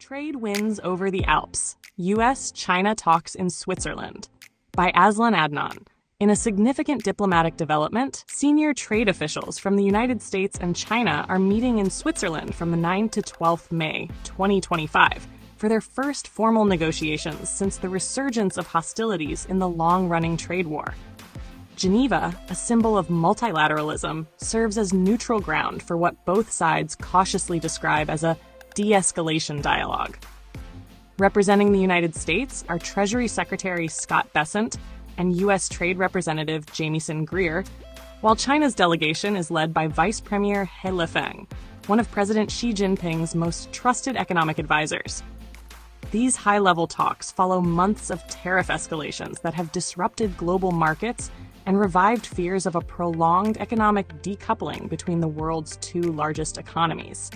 Trade Wins Over the Alps, U.S.-China Talks in Switzerland, by Azlan Adnan. In a significant diplomatic development, senior trade officials from the United States and China are meeting in Switzerland from the 9th to 12th May 2025 for their first formal negotiations since the resurgence of hostilities in the long-running trade war. Geneva, a symbol of multilateralism, serves as neutral ground for what both sides cautiously describe as a de-escalation dialogue. Representing the United States are Treasury Secretary Scott Bessent and U.S. Trade Representative Jamieson Greer, while China's delegation is led by Vice Premier He Lifeng, one of President Xi Jinping's most trusted economic advisors. These high-level talks follow months of tariff escalations that have disrupted global markets and revived fears of a prolonged economic decoupling between the world's two largest economies.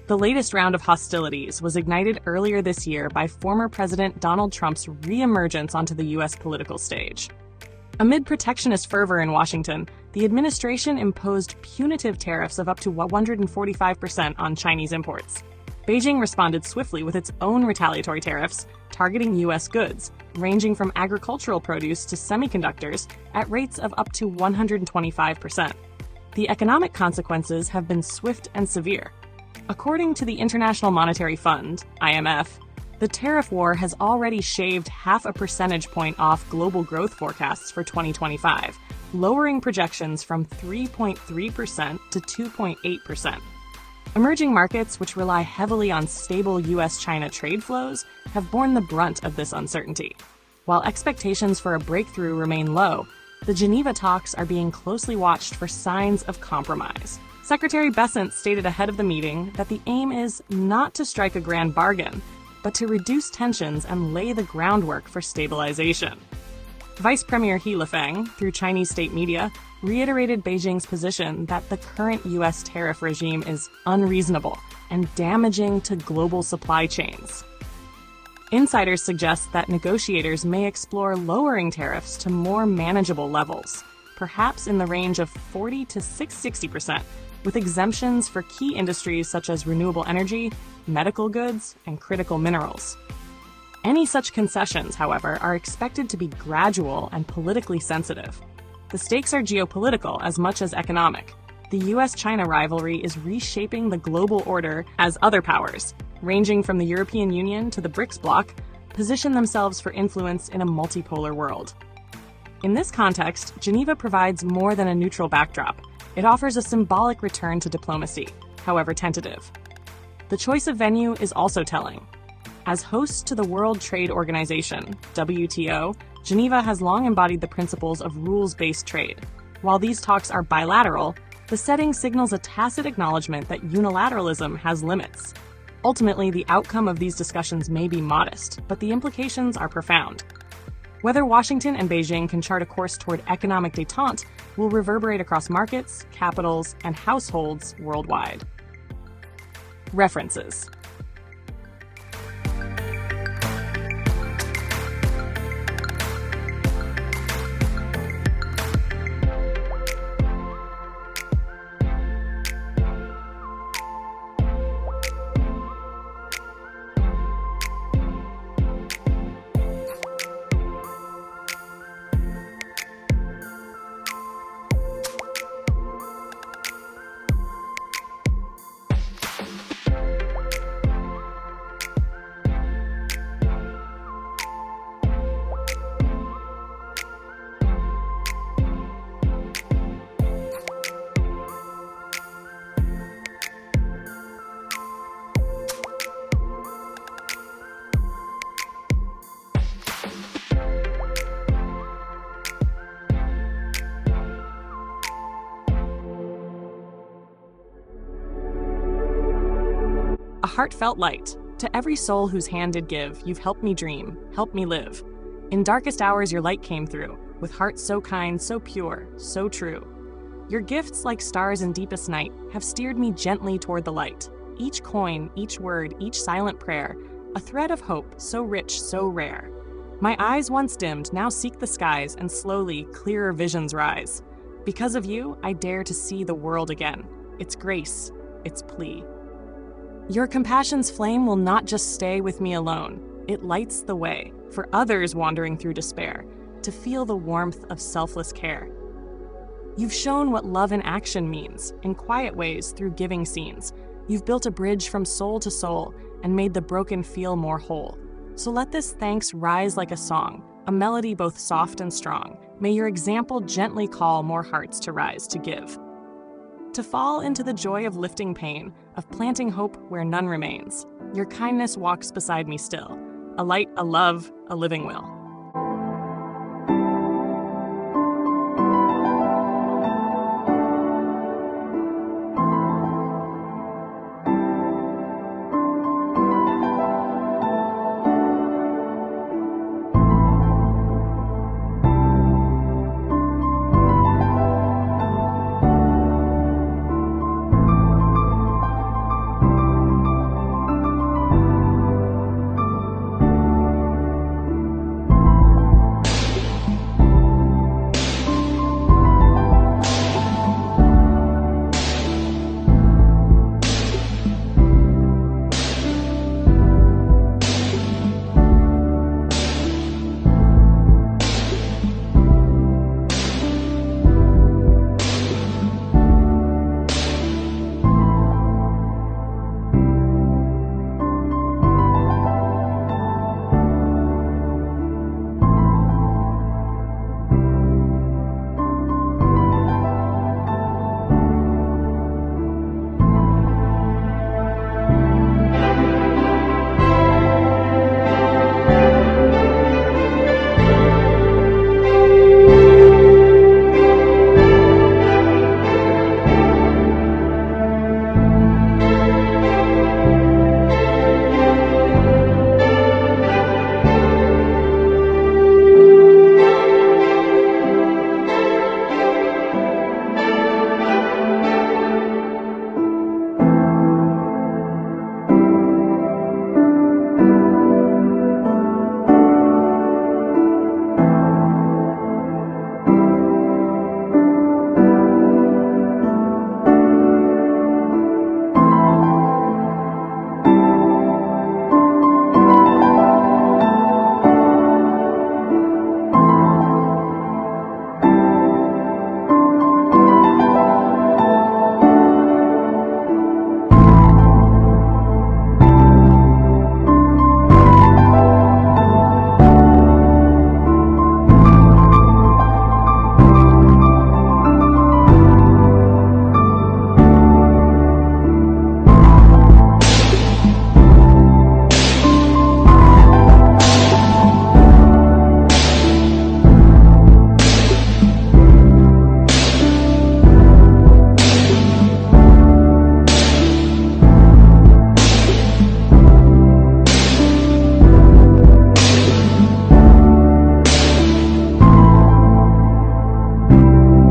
The latest round of hostilities was ignited earlier this year by former President Donald Trump's re-emergence onto the U.S. political stage. Amid protectionist fervor in Washington, the administration imposed punitive tariffs of up to 145% on Chinese imports. Beijing responded swiftly with its own retaliatory tariffs, targeting U.S. goods, ranging from agricultural produce to semiconductors, at rates of up to 125%. The economic consequences have been swift and severe. According to the International Monetary Fund, IMF, the tariff war has already shaved 0.5 percentage point off global growth forecasts for 2025, lowering projections from 3.3% to 2.8%. Emerging markets, which rely heavily on stable U.S.-China trade flows, have borne the brunt of this uncertainty. While expectations for a breakthrough remain low, the Geneva talks are being closely watched for signs of compromise. Secretary Bessent stated ahead of the meeting that the aim is not to strike a grand bargain, but to reduce tensions and lay the groundwork for stabilization. Vice Premier He Lifeng, through Chinese state media, reiterated Beijing's position that the current U.S. tariff regime is unreasonable and damaging to global supply chains. Insiders suggest that negotiators may explore lowering tariffs to more manageable levels, perhaps in the range of 40 to 60%, with exemptions for key industries such as renewable energy, medical goods, and critical minerals. Any such concessions, however, are expected to be gradual and politically sensitive. The stakes are geopolitical as much as economic. The U.S.-China rivalry is reshaping the global order as other powers, ranging from the European Union to the BRICS bloc, position themselves for influence in a multipolar world. In this context, Geneva provides more than a neutral backdrop. It offers a symbolic return to diplomacy, however tentative. The choice of venue is also telling. As host to the World Trade Organization, WTO, Geneva has long embodied the principles of rules-based trade. While these talks are bilateral, the setting signals a tacit acknowledgement that unilateralism has limits. Ultimately, the outcome of these discussions may be modest, but the implications are profound. Whether Washington and Beijing can chart a course toward economic détente will reverberate across markets, capitals, and households worldwide. References. A heartfelt light. To every soul whose hand did give, you've helped me dream, helped me live. In darkest hours your light came through, with hearts so kind, so pure, so true. Your gifts, like stars in deepest night, have steered me gently toward the light. Each coin, each word, each silent prayer, a thread of hope, so rich, so rare. My eyes once dimmed now seek the skies, and slowly, clearer visions rise. Because of you, I dare to see the world again. Its grace, its plea. Your compassion's flame will not just stay with me alone. It lights the way for others wandering through despair to feel the warmth of selfless care. You've shown what love in action means, in quiet ways through giving scenes. You've built a bridge from soul to soul and made the broken feel more whole. So let this thanks rise like a song, a melody both soft and strong. May your example gently call more hearts to rise to give. To fall into the joy of lifting pain, of planting hope where none remains. Your kindness walks beside me still, a light, a love, a living will.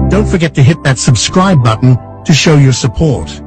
Don't forget to hit that subscribe button to show your support.